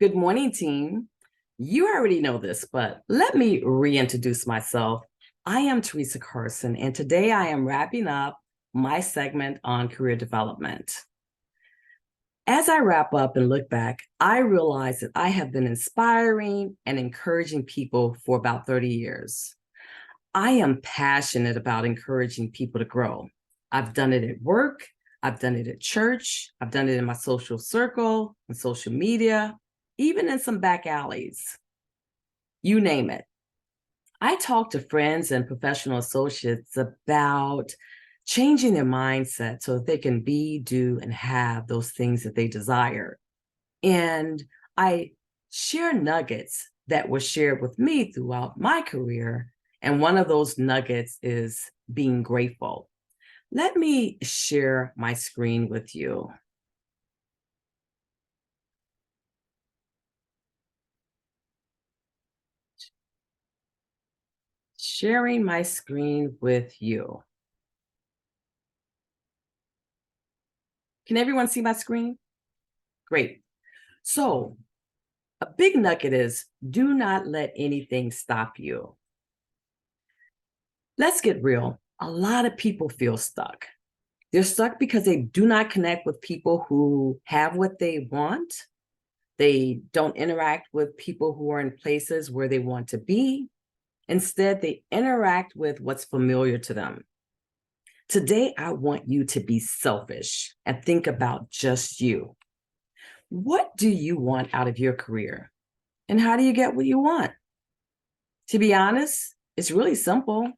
Good morning, team. You already know this, but let me reintroduce myself. I am Teresa Carson, and today I am wrapping up my segment on career development. As I wrap up and look back, I realize that I have been inspiring and encouraging people for about 30 years. I am passionate about encouraging people to grow. I've done it at work, I've done it at church, I've done it in my social circle, and social media, even in some back alleys. You name it. I talk to friends and professional associates about changing their mindset so that they can be, do, and have those things that they desire. And I share nuggets that were shared with me throughout my career. And one of those nuggets is being grateful. Let me share my screen with you. Sharing my screen with you. Can everyone see my screen? Great. So a big nugget is do not let anything stop you. Let's get real. A lot of people feel stuck. They're stuck because they do not connect with people who have what they want. They don't interact with people who are in places where they want to be. Instead, they interact with what's familiar to them. Today, I want you to be selfish and think about just you. What do you want out of your career? And how do you get what you want? To be honest, it's really simple.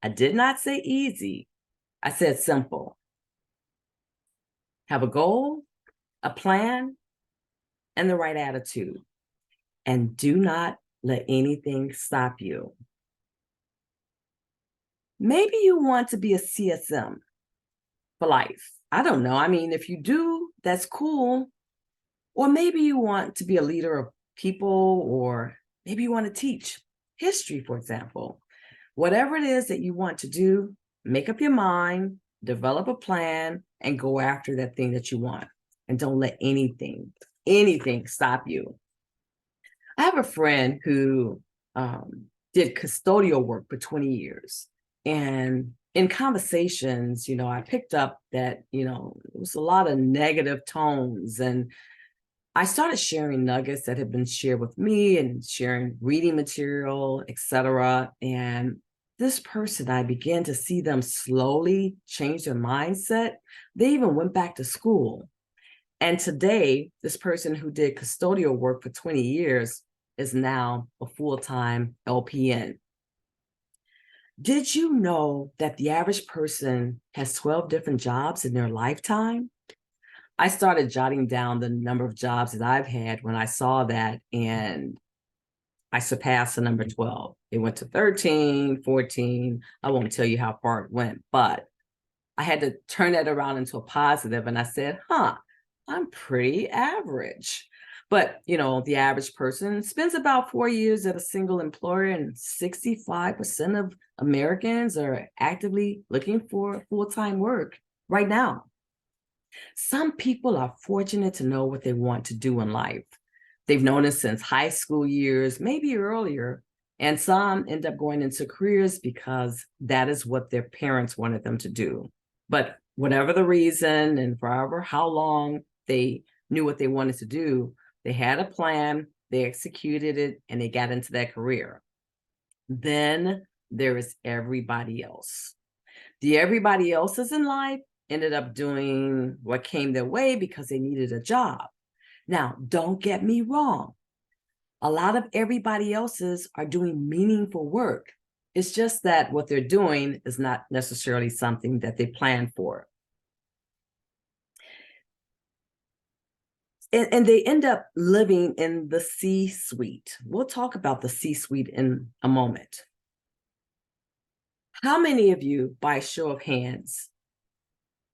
I did not say easy. I said simple. Have a goal, a plan, and the right attitude. And do not let anything stop you. Maybe you want to be a CSM for life. I don't know. I mean, if you do, that's cool. Or maybe you want to be a leader of people, or maybe you want to teach history, for example. Whatever it is that you want to do, make up your mind, develop a plan, and go after that thing that you want. And don't let anything stop you. I have a friend who did custodial work for 20 years. And in conversations, I picked up that, it was a lot of negative tones. And I started sharing nuggets that had been shared with me and sharing reading material, etc. And this person, I began to see them slowly change their mindset. They even went back to school. And today, this person who did custodial work for 20 years is now a full-time LPN. Did you know that the average person has 12 different jobs in their lifetime? I started jotting down the number of jobs that I've had when I saw that, and I surpassed the number 12. It went to 13, 14. I won't tell you how far it went, but I had to turn that around into a positive, and I said, I'm pretty average. But, the average person spends about 4 years at a single employer, and 65% of Americans are actively looking for full-time work right now. Some people are fortunate to know what they want to do in life. They've known it since high school years, maybe earlier, and some end up going into careers because that is what their parents wanted them to do. But whatever the reason and forever how long they knew what they wanted to do, they had a plan, they executed it, and they got into that career. Then there is everybody else. The everybody else's in life ended up doing what came their way because they needed a job. Now, don't get me wrong. A lot of everybody else's are doing meaningful work. It's just that what they're doing is not necessarily something that they planned for. And they end up living in the C-suite. We'll talk about the C-suite in a moment. How many of you, by show of hands,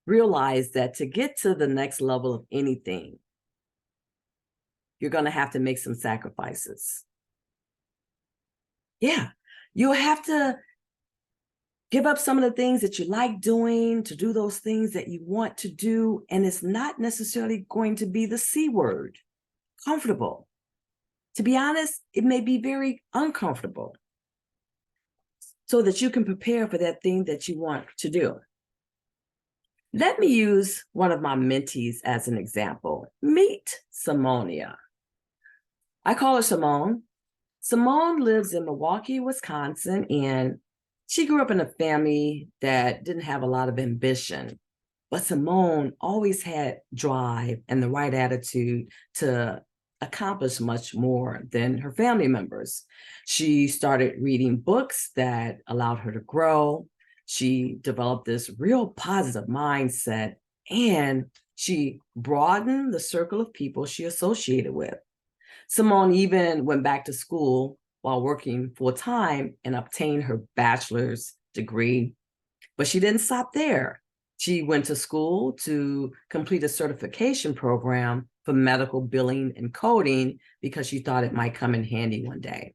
realize that to get to the next level of anything, you're going to have to make some sacrifices? Yeah, you'll have to give up some of the things that you like doing to do those things that you want to do. And it's not necessarily going to be the C word. comfortable. To be honest, it may be very uncomfortable so that you can prepare for that thing that you want to do. Let me use one of my mentees as an example. Meet Simonia. I call her Simone. Simone lives in Milwaukee, Wisconsin, and she grew up in a family that didn't have a lot of ambition. But Simone always had drive and the right attitude to accomplish much more than her family members. She started reading books that allowed her to grow. She developed this real positive mindset, and she broadened the circle of people she associated with. Simone even went back to school while working full time and obtained her bachelor's degree. But she didn't stop there. She went to school to complete a certification program for medical billing and coding because she thought it might come in handy one day.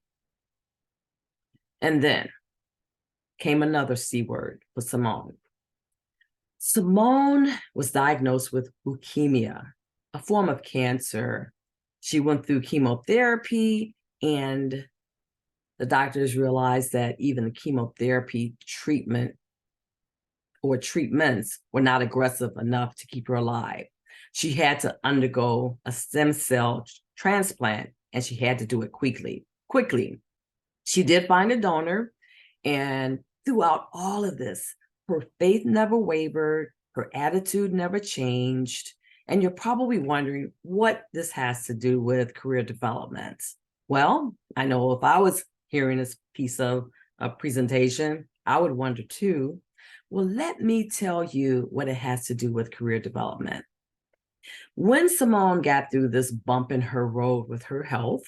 And then came another C word for Simone. Simone was diagnosed with leukemia, a form of cancer. She went through chemotherapy, and the doctors realized that even the chemotherapy treatment or treatments were not aggressive enough to keep her alive. She had to undergo a stem cell transplant, and she had to do it quickly. She did find a donor, and throughout all of this, her faith never wavered, her attitude never changed. And you're probably wondering what this has to do with career development. Well, I know if I was hearing this piece of a presentation, I would wonder too. Well, let me tell you what it has to do with career development. When Simone got through this bump in her road with her health,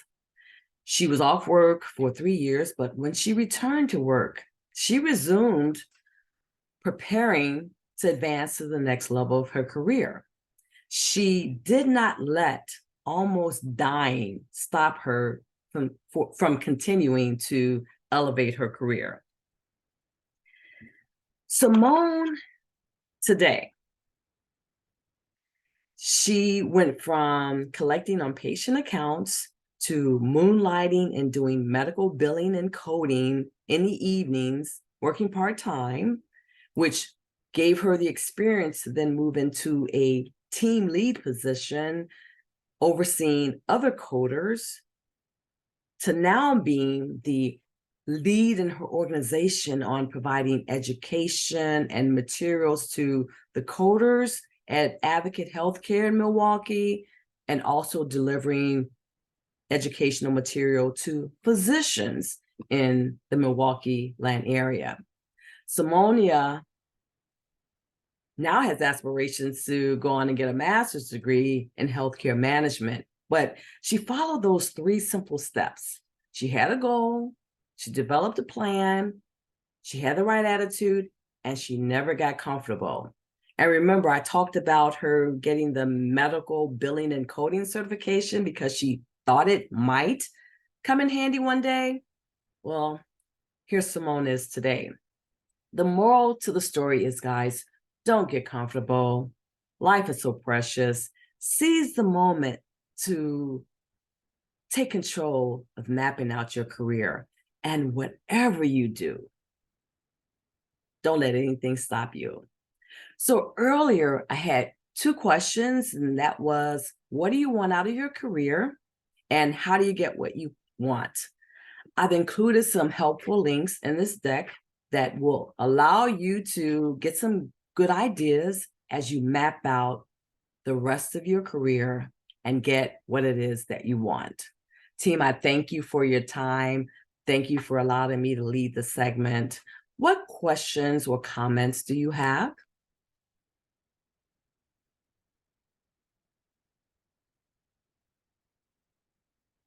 she was off work for 3 years, but when she returned to work, she resumed preparing to advance to the next level of her career. She did not let almost dying stop her from continuing to elevate her career. Simone today, she went from collecting on patient accounts to moonlighting and doing medical billing and coding in the evenings, working part-time, which gave her the experience to then move into a team lead position, overseeing other coders, to now being the lead in her organization on providing education and materials to the coders at Advocate Healthcare in Milwaukee, and also delivering educational material to physicians in the Milwaukee land area. Simonia now has aspirations to go on and get a master's degree in healthcare management, but she followed those 3 simple steps. She had a goal, she developed a plan, she had the right attitude, and she never got comfortable. And remember, I talked about her getting the medical billing and coding certification because she thought it might come in handy one day. Well, here Simone is today. The moral to the story is, guys, don't get comfortable. Life is so precious. Seize the moment to take control of mapping out your career. And whatever you do, don't let anything stop you. So earlier, I had 2 questions, and that was, what do you want out of your career? And how do you get what you want? I've included some helpful links in this deck that will allow you to get some good ideas as you map out the rest of your career and get what it is that you want. Team, I thank you for your time. Thank you for allowing me to lead the segment. What questions or comments do you have?